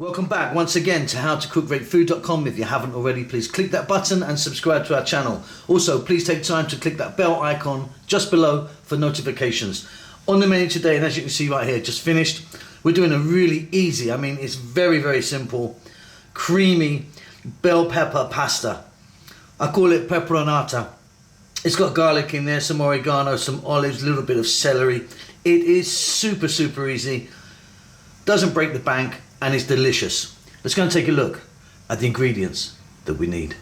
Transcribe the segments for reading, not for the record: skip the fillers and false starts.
Welcome back once again to howtocookgreatfood.com. If you haven't already, please click that button and subscribe to our channel. Also, please take time to click that bell icon just below for notifications. On the menu today, and as you can see right here, just finished, we're doing a really easy, it's very simple, creamy bell pepper pasta. I call it pepperonta. It's got garlic in there, some oregano, some olives, a little bit of celery. It is super easy, doesn't break the bank, and it's delicious. Let's go and take a look at the ingredients that we need.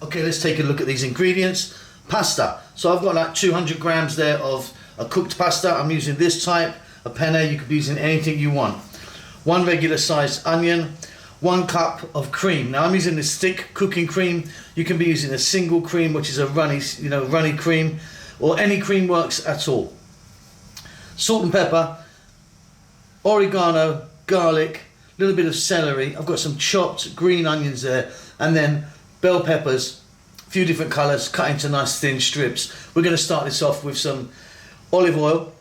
Okay, let's take a look at these ingredients. Pasta. So I've got like 200 grams there of a cooked pasta. I'm using this type, a penne. You could be using anything you want. 1 regular sized onion, 1 cup of cream. Now I'm using the stick cooking cream. You can be using a single cream, which is a runny cream, or any cream works at all. Salt and pepper, oregano, garlic, a little bit of celery. I've got some chopped green onions there, and then bell peppers, a few different colours, cut into nice thin strips. We're going to start this off with some olive oil,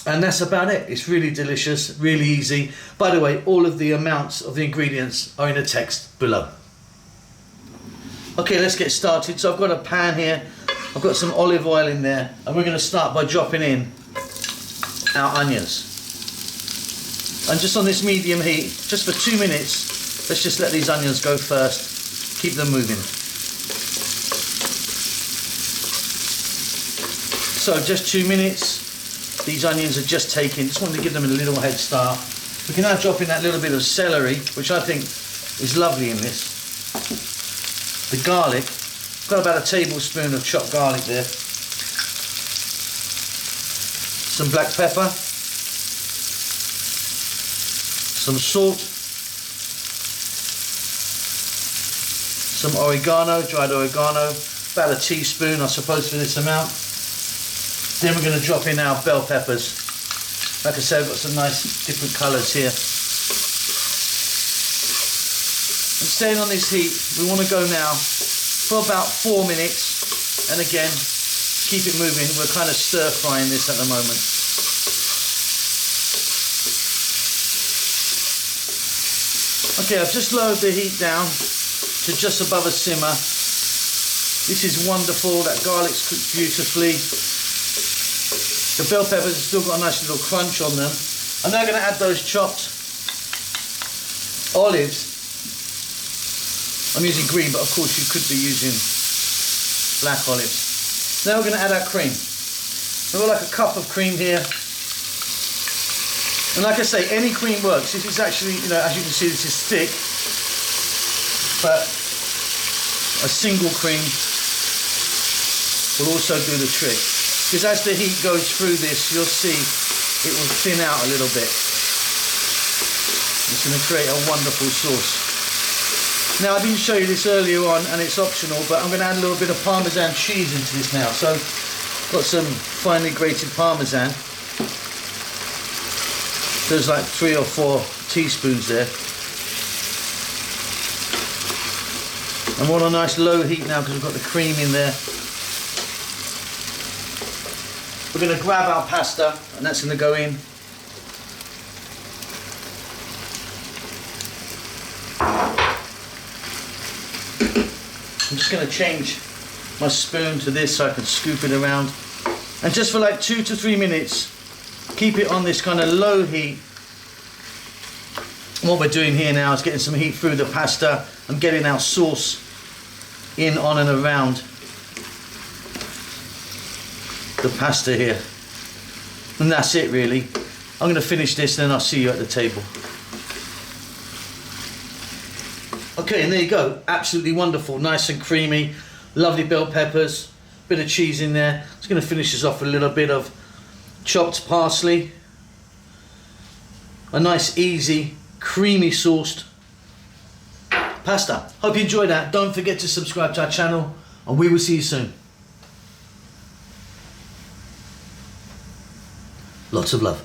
and that's about it. It's really delicious, really easy. By the way, all of the amounts of the ingredients are in the text below. Okay, let's get started. So I've got a pan here, I've got some olive oil in there, and we're going to start by dropping in our onions. And just on this medium heat, just for 2 minutes, let's just let these onions go first. Keep them moving. So just 2 minutes, these onions are just taking, just wanted to give them a little head start. We can now drop in that little bit of celery, which I think is lovely in this. The garlic, got about a tablespoon of chopped garlic there. Some black pepper. Some salt, some oregano, dried oregano, about a teaspoon I suppose for this amount. Then we're going to drop in our bell peppers. Like I said, I've got some nice different colours here. And staying on this heat, we want to go now for about 4 minutes, and again, keep it moving. We're kind of stir frying this at the moment. Okay, I've just lowered the heat down to just above a simmer. This is wonderful, that garlic's cooked beautifully. The bell peppers have still got a nice little crunch on them. I'm now going to add those chopped olives. I'm using green, but of course you could be using black olives. Now we're going to add our cream. I've got like a cup of cream here. And like I say, any cream works. This is actually, as you can see, this is thick, but a single cream will also do the trick. Because as the heat goes through this, you'll see it will thin out a little bit. It's going to create a wonderful sauce. Now, I didn't show you this earlier on, and it's optional, but I'm going to add a little bit of Parmesan cheese into this now. So, got some finely grated Parmesan. There's like 3 or 4 teaspoons there. And we're on a nice low heat now because we've got the cream in there. We're going to grab our pasta, and that's going to go in. I'm just going to change my spoon to this so I can scoop it around. And just for like 2 to 3 minutes, keep it on this kind of low heat. What we're doing here now is getting some heat through the pasta and getting our sauce in, on and around the pasta here. And that's it really. I'm going to finish this and then I'll see you at the table. Okay, and there you go. Absolutely wonderful. Nice and creamy. Lovely bell peppers. Bit of cheese in there. Just going to finish this off with a little bit of chopped parsley, a nice easy creamy sauced pasta. Hope you enjoyed that. Don't forget to subscribe to our channel, and we will see you soon. Lots of love.